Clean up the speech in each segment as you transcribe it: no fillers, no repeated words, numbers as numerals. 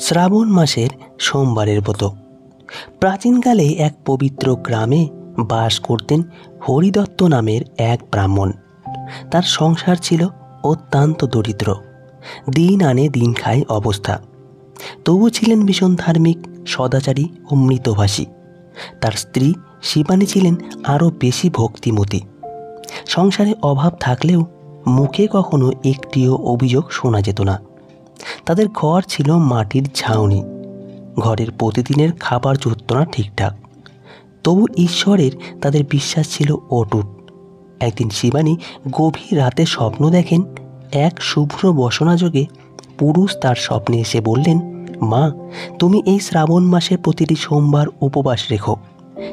শ্রাবণ মাসের সোমবারের ব্রত। প্রাচীনকালে এক পবিত্র গ্রামে বাস করতেন হরিদত্ত নামের এক ব্রাহ্মণ। তার সংসার ছিল অত্যন্ত দরিদ্র, দিন আনে দিন খায় অবস্থা। তবু ছিলেন ভীষণ ধার্মিক, সদাচারী ও মৃতভাষী। তার স্ত্রী শিবানী ছিলেন আরও বেশি ভক্তিমতী। সংসারে অভাব থাকলেও মুখে কখনো একটিও অভিযোগ শোনা যেত না। তাদের ঘর ছিল মাটির ছাউনি, ঘরের প্রতিদিনের খাবার জুটত না ঠিকঠাক। তবু ঈশ্বরের তাদের বিশ্বাস ছিল অটুট। একদিন শিবানী গভীর রাতে স্বপ্ন দেখেন, এক শুভ্র বসনাযোগে পুরুষ তার স্বপ্নে এসে বললেন, মা, তুমি এই শ্রাবণ মাসে প্রতিটি সোমবার উপবাস রেখো,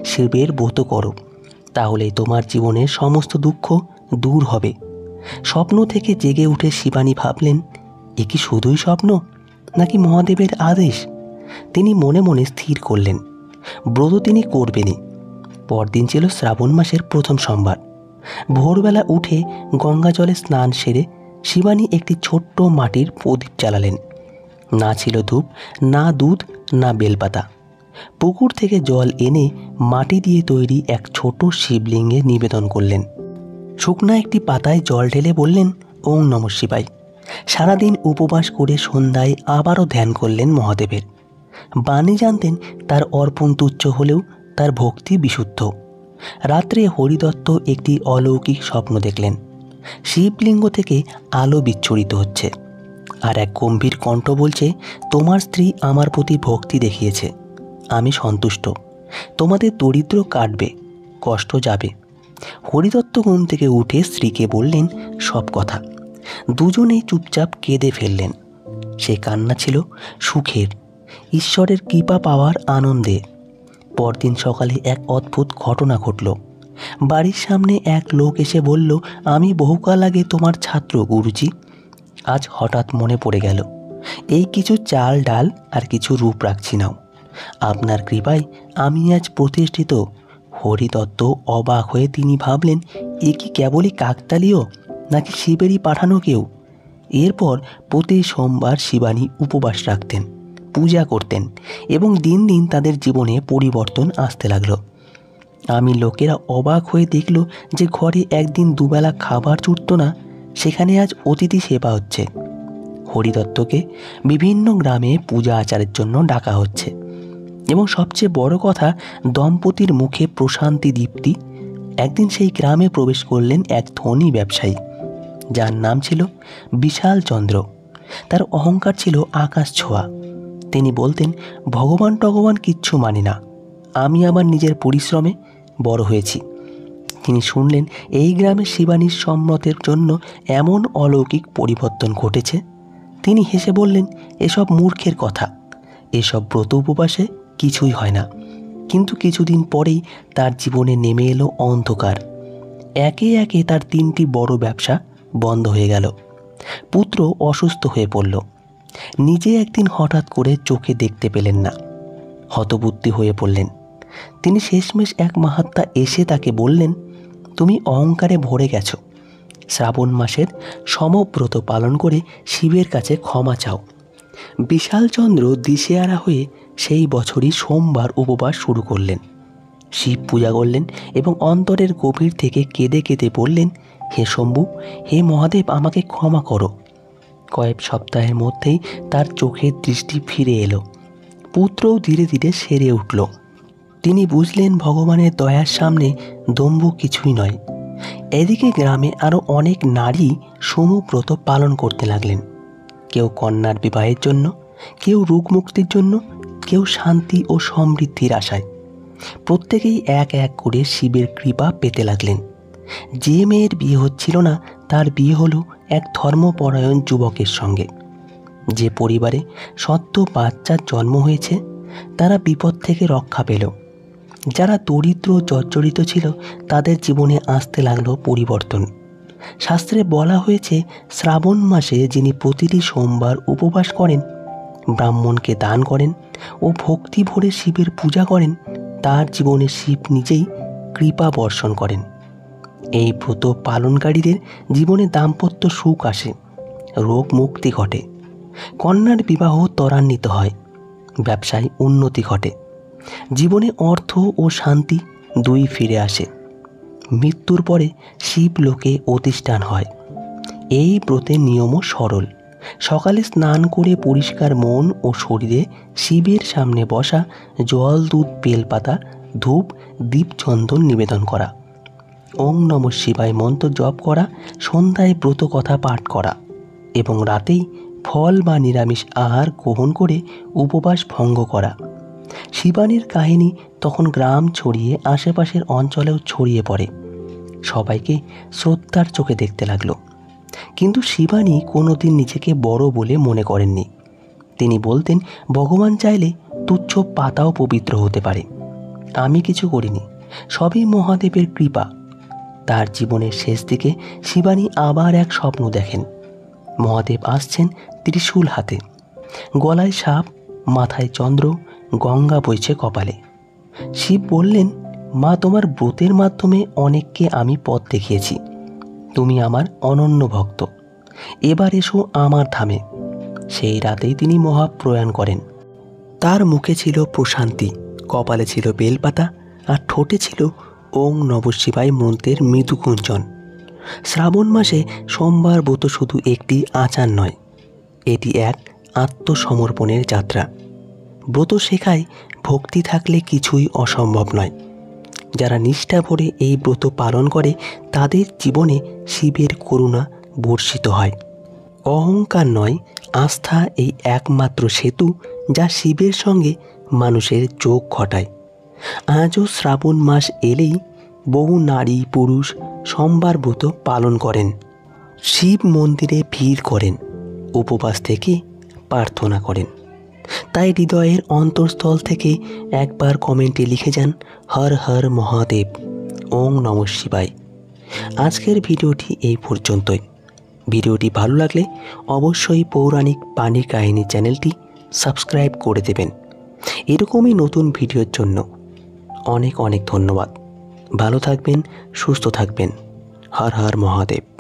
শিবের ব্রত করো, তাহলে তোমার জীবনের সমস্ত দুঃখ দূর হবে। স্বপ্ন থেকে জেগে উঠে শিবানী ভাবলেন, এ কি শুধুই স্বপ্ন নাকি মহাদেবের আদেশ? তিনি মনে মনে স্থির করলেন, ব্রত তিনি করবেনই। পরদিন ছিল শ্রাবণ মাসের প্রথম সোমবার। ভোরবেলা উঠে গঙ্গা জলে স্নান সেরে শিবানী একটি ছোট্ট মাটির প্রদীপ জ্বালালেন। না ছিল ধূপ, না দুধ, না বেলপাতা। পুকুর থেকে জল এনে মাটি দিয়ে তৈরি এক ছোট শিবলিঙ্গে নিবেদন করলেন। শুকনা একটি পাতায় জল ঢেলে বললেন, ওং নমঃ শিবায়। সারাদিন উপবাস করে সন্ধ্যায় আবারও ধ্যান করলেন মহাদেবের। বাণী জানতেন তার অর্পণ তুচ্ছ হলেও তার ভক্তি বিশুদ্ধ। রাত্রে হরিদত্ত একটি অলৌকিক স্বপ্ন দেখলেন। শিবলিঙ্গ থেকে আলো বিচ্ছুরিত হচ্ছে, আর এক গম্ভীর কণ্ঠ বলছে, তোমার স্ত্রী আমার প্রতি ভক্তি দেখিয়েছে, আমি সন্তুষ্ট। তোমাদের দরিদ্র কাটবে, কষ্ট যাবে। হরিদত্ত ঘুম থেকে উঠে স্ত্রীকে বললেন সব কথা। দুজনেই চুপচাপ কেঁদে ফেললেন। সে কান্না ছিল সুখের, ঈশ্বরের কৃপা পাওয়ার আনন্দে। পরদিন সকালে এক অদ্ভুত ঘটনা ঘটল। বাড়ির সামনে এক লোক এসে বলল, আমি বহুকাল আগে তোমার ছাত্র গুরুজি। আজ হঠাৎ মনে পড়ে গেল, এই কিছু চাল ডাল আর কিছু রূপ রাখছি নাও, আপনার কৃপায় আমি আজ প্রতিষ্ঠিত। হরিদত্ত অবাক হয়ে তিনি ভাবলেন, এ কি কেবলই কাকতালীয় নাকি শিবেরই পাঠানো কেউ? এরপর প্রতি সোমবার শিবানী উপবাস রাখতেন, পূজা করতেন, এবং দিন দিন তাদের জীবনে পরিবর্তন আসতে লাগলো। আমি লোকেরা অবাক হয়ে দেখল যে ঘরে একদিন দুবেলা খাবার জুটত না, সেখানে আজ অতিথি সেবা হচ্ছে। হরিদত্তকে বিভিন্ন গ্রামে পূজা আচারের জন্য ডাকা হচ্ছে, এবং সবচেয়ে বড় কথা, দম্পতির মুখে প্রশান্তি দীপ্তি। একদিন সেই গ্রামে প্রবেশ করলেন এক ধনী ব্যবসায়ী, যার নাম ছিল বিশাল চন্দ্র। তার অহংকার ছিল আকাশ ছোঁয়া। তিনি বলতেন, ভগবান টগবান কিচ্ছু মানি না, আমি আমার নিজের পরিশ্রমে বড় হয়েছি। তিনি শুনলেন এই গ্রামে শিবানীর সম্মতের জন্য এমন অলৌকিক পরিবর্তন ঘটেছে। তিনি হেসে বললেন, এসব মূর্খের কথা, এসব ব্রত উপবাসে কিছুই হয় না। কিন্তু কিছুদিন পরেই তার জীবনে নেমে এলো অন্ধকার। একে একে তার 3টি বড় ব্যবসা বন্ধ হয়ে গেল। পুত্র অসুস্থ হয়ে পড়ল। নিজে একদিন হঠাৎ করে চোখে দেখতে পেলেন না, হতবুদ্ধি হয়ে পড়লেন। তিনি শেষমেশ এক মহাত্মা এসে তাকে বললেন, তুমি অহংকারে ভরে গেছো, শ্রাবণ মাসের সমব্রত পালন করে শিবের কাছে ক্ষমা চাও। বিশালচন্দ্র দিশেহারা হয়ে সেই বছরই সোমবার উপবাস শুরু করলেন। শিব পূজা করলেন এবং অন্তরের গভীর থেকে কেঁদে কেঁদে বললেন, হে শম্ভু, হে মহাদেব, আমাকে ক্ষমা করো। কয়েক সপ্তাহের মধ্যেই তার চোখের দৃষ্টি ফিরে এলো। পুত্রও ধীরে ধীরে সেরে উঠল। তিনি বুঝলেন ভগবানের দয়ার সামনে দম্ভ কিছুই নয়। এদিকে গ্রামে আরও অনেক নারী সমব্রত পালন করতে লাগলেন। কেউ কন্যার বিবাহের জন্য, কেউ রোগ মুক্তির জন্য, কেউ শান্তি ও সমৃদ্ধির আশায়। প্রত্যেকেই এক এক করে শিবের কৃপা পেতে লাগলেন। যে মেয়ের বিয়ে হচ্ছিল না, তার বিয়ে হলো এক ধর্মপরায়ণ যুবকের সঙ্গে। যে পরিবারে সদ্য বাচ্চার জন্ম হয়েছে, তারা বিপদ থেকে রক্ষা পেল। যারা দরিদ্র জর্জরিত ছিল, তাদের জীবনে আসতে লাগলো পরিবর্তন। শাস্ত্রে বলা হয়েছে, শ্রাবণ মাসে যিনি প্রতিটি সোমবার উপবাস করেন, ব্রাহ্মণকে দান করেন ও ভক্তি ভরে শিবের পূজা করেন, তার জীবনে শিব নিজেই কৃপা বর্ষণ করেন। এই ব্রত পালনকারীদের জীবনে দাম্পত্য সুখ আসে, রোগ মুক্তি ঘটে, কন্যার বিবাহ ত্বরান্বিত হয়, ব্যবসায় উন্নতি ঘটে, জীবনে অর্থ ও শান্তি দুই ফিরে আসে। মৃত্যুর পরে শিবলোকে অধিষ্ঠান হয়। এই ব্রতের নিয়মও সরল। সকালে স্নান করে পরিষ্কার মন ও শরীরে শিবের সামনে বসা, জল, দুধ, বেলপাতা, ধূপ, দীপচন্দন নিবেদন করা, ওং নমঃ শিবায় মন্ত্র জপ করা, সন্ধ্যায় ব্রত কথা পাঠ করা এবং রাতেই ফল বা নিরামিষ আহার গ্রহণ করে উপবাস ভঙ্গ করা। শিবানীর কাহিনী তখন গ্রাম ছড়িয়ে আশেপাশের অঞ্চলেও ছড়িয়ে পড়ে। সবাইকে শ্রদ্ধার চোখে দেখতে লাগলো। কিন্তু শিবানী কোনোদিন নিজেকে বড় বলে মনে করেননি। তিনি বলতেন, ভগবান চাইলে তুচ্ছ পাতাও পবিত্র হতে পারে। আমি কিছু করিনি, সবই মহাদেবের কৃপা। তার জীবনের শেষ দিকে শিবানী আবার এক স্বপ্ন দেখেন। মহাদেব আসছেন ত্রিশূল হাতে, গলায় সাপ, মাথায় চন্দ্র, গঙ্গা বইছে কপালে। শিব বললেন, মা, তোমার ব্রতের মাধ্যমে অনেককে আমি পথ দেখিয়েছি। তুমি আমার অনন্য ভক্ত, এবার এসো আমার ধামে। সেই রাতেই তিনি মহাপ্রয়াণ করেন। তার মুখে ছিল প্রশান্তি, কপালে ছিল বেলপাতা আর ঠোঁটে ছিল ওং নমঃ শিবায় মন্ত্রের মৃদু গুঞ্জন। শ্রাবণ মাসে সোমবার ব্রত শুধু একটি আচার নয়, এটি এক আত্মসমর্পণের যাত্রা। ব্রত শেখায় ভক্তি থাকলে কিছুই অসম্ভব নয়। যারা নিষ্ঠা ভরে এই ব্রত পালন করে তাদের জীবনে শিবের করুণা বর্ষিত হয়। অহংকার নয়, আস্থা এই একমাত্র সেতু যা শিবের সঙ্গে মানুষের যোগ ঘটায়। আজও শ্রাবণ মাস এলেই বহু নারী পুরুষ সোমবার ব্রত পালন করেন, শিব মন্দিরে ভিড় করেন, উপবাস থেকে প্রার্থনা করেন। তাই হৃদয়ের অন্তঃস্থল থেকে একবার কমেন্টে লিখে যান, হর হর মহাদেব, ওং নমঃ শিবায়। আজকের ভিডিওটি এই পর্যন্তই। ভিডিওটি ভালো লাগলে অবশ্যই পৌরাণিক পানির কাহিনী চ্যানেলটি সাবস্ক্রাইব করে দেবেন। এরকমই নতুন ভিডিওর জন্য অনেক অনেক ধন্যবাদ। ভালো থাকবেন, সুস্থ থাকবেন। হর হর মহাদেব।